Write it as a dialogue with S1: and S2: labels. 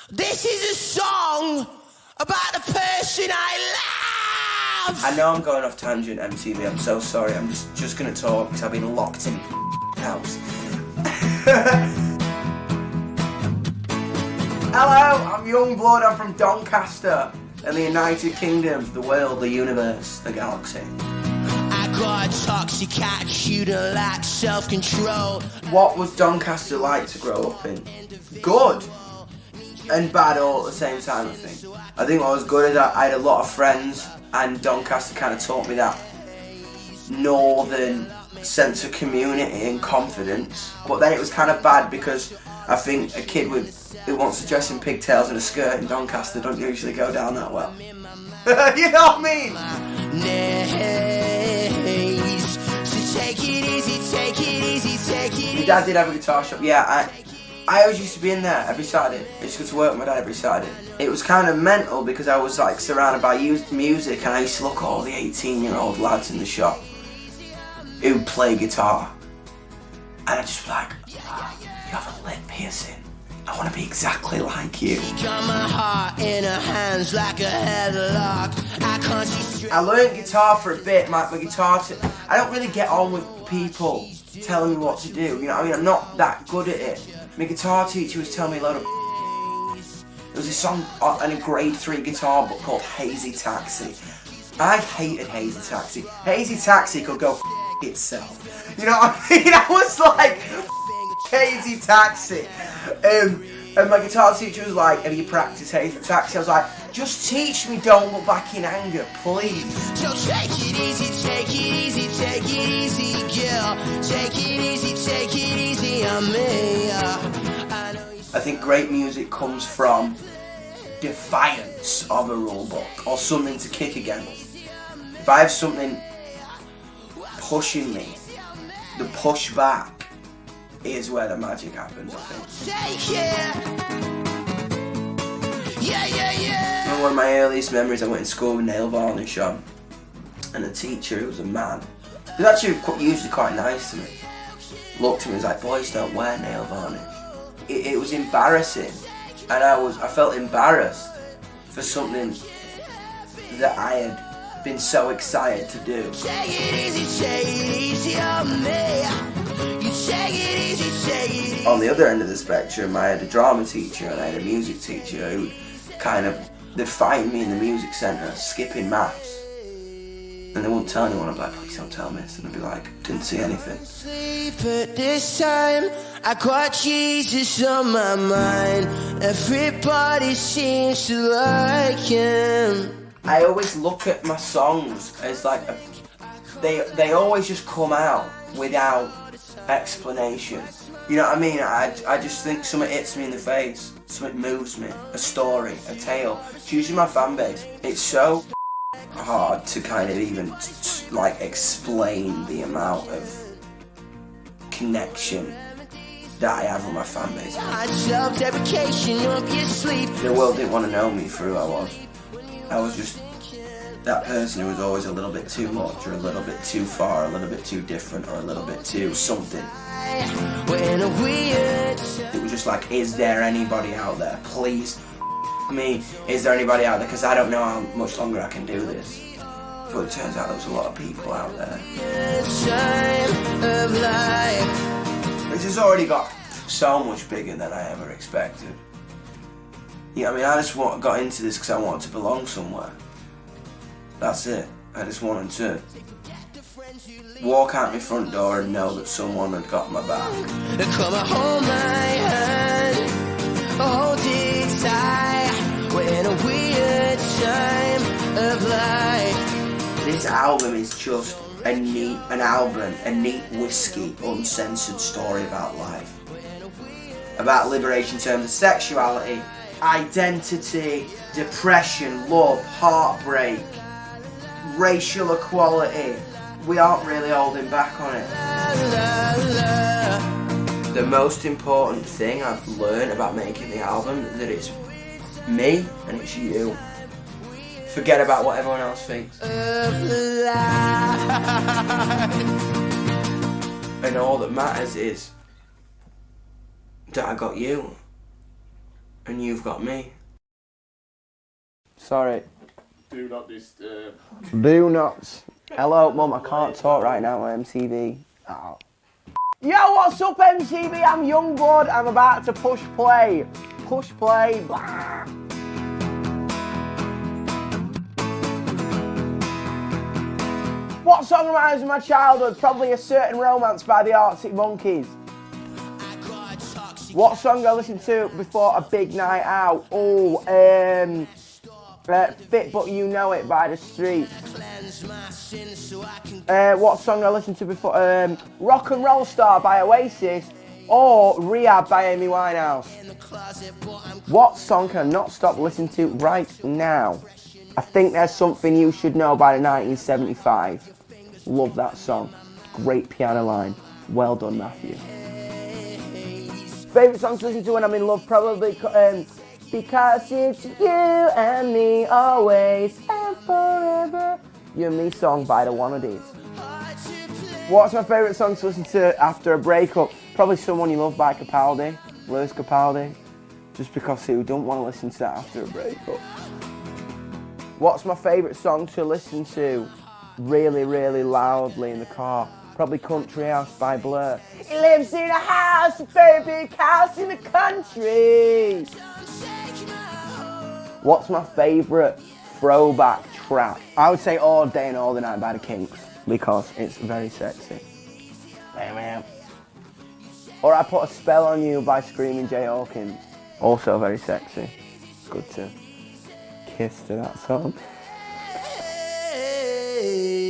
S1: This is a song about the person I love!
S2: I know I'm going off tangent, MTV, I'm so sorry. I'm just gonna talk because I've been locked in house. Hello, I'm Yungblud, I'm from Doncaster, in the United Kingdom, the world, the universe, the galaxy.
S1: I got a toxic attitude and lack self-control.
S2: What was Doncaster like to grow up in? Good and bad all at the same time, I think. I think what was good is I had a lot of friends, and Doncaster kind of taught me that northern sense of community and confidence. But then it was kind of bad because I think a kid who wants to dress in pigtails and a skirt in Doncaster don't usually go down that well. You know what I mean?
S1: So take it easy, take it easy, take it easy.
S2: My dad did have a guitar shop. Yeah, I always used to be in there every Saturday. I used to go to work with my dad every Saturday. It was kind of mental because I was like surrounded by music, and I used to look at all the 18-year-old lads in the shop who play guitar, and I just be like, oh, you have a lip piercing. I want to be exactly like you.
S1: Got my heart in her hands like a headlock. I can't see straight.
S2: I learned guitar for a bit. My guitar, I don't really get on with people telling me what to do. You know what I mean? I'm not that good at it. My guitar teacher was telling me a load of. There was a song in a grade 3 guitar book called Hazy Taxi. I hated Hazy Taxi. Hazy Taxi could go itself. You know what I mean? I was like, Hazy Taxi. And my guitar teacher was like, have you practiced Hazy Taxi? I was like, just teach me Don't Look Back in Anger, please.
S1: So take it easy, take it easy, take it easy, girl. Take it easy on me.
S2: I think great music comes from defiance of a rule book or something to kick against. If I have something pushing me, the pushback is where the magic happens, I think.
S1: Take it. Yeah.
S2: One of my earliest memories, I went to school with nail varnish on, and the teacher, who was a man, he was actually usually quite nice to me, looked at me and was like, boys don't wear nail varnish. It was embarrassing, and I felt embarrassed for something that I had been so excited to do.
S1: Take it easy on me. You take it easy.
S2: On the other end of the spectrum, I had a drama teacher and I had a music teacher who kind of defined me in the music centre, skipping maths. And they wouldn't tell anyone. I'd be like, please don't tell me this. And I'd be like, didn't see anything.
S1: But this time, I got Jesus on my mind. Everybody seems to like him.
S2: I always look at my songs as like, they always just come out without explanation. You know what I mean? I just think something hits me in the face, something moves me, a story, a tale. It's usually my fan base. It's so hard to kind of even like explain the amount of connection that I have with my fan base. The world didn't want to know me for who I was. I was just that person who was always a little bit too much, or a little bit too far, a little bit too different, or a little bit too something. It was just like, is there anybody out there? Please, me, is there anybody out there? Because I don't know how much longer I can do this. But it turns out there's a lot of people out there. This has already got so much bigger than I ever expected. You know what I mean? I just got into this because I wanted to belong somewhere. That's it. I just wanted to walk out my front door and know that someone had got my back.
S1: Come and hold my hand, hold it tight. We're in a weird time of life.
S2: This album is just a neat whiskey, uncensored story about life. About liberation in terms of sexuality, identity, depression, love, heartbreak, racial equality. We aren't really holding back on it. The most important thing I've learned about making the album is that it's me and it's you. Forget about what everyone else thinks. And all that matters is that I got you. And you've got me.
S3: Sorry.
S4: Do not disturb.
S3: Do not. Hello, Mum, I can't talk right now on MTV. Oh. Yo, what's up, MTV? I'm Yungblud. I'm about to push play. Push play. Blah. What song reminds me of my childhood? Probably A Certain Romance by the Arctic Monkeys. What song do I listen to before a big night out? Oh, Fit But You Know It by The Streets. What song do I listen to before? Rock and Roll Star by Oasis or Rehab by Amy Winehouse. What song can I not stop listening to right now? I Think There's Something You Should Know by the 1975. Love that song. Great piano line. Well done, Matthew. Favourite song to listen to when I'm in love? Probably Because It's You and Me Always and Forever. You and Me song by the Wannadies. What's my favourite song to listen to after a breakup? Probably Someone You Love by Capaldi. Lewis Capaldi. Just because who don't want to listen to that after a breakup? What's my favourite song to listen to really, really loudly in the car? Probably Country House by Blur. He lives in a house, a very big house in the country. What's my favourite throwback track? I would say All Day and All the Night by the Kinks because it's very sexy. Or I Put a Spell on You by Screaming Jay Hawkins. Also very sexy. Good to kiss to that song.
S1: Hey.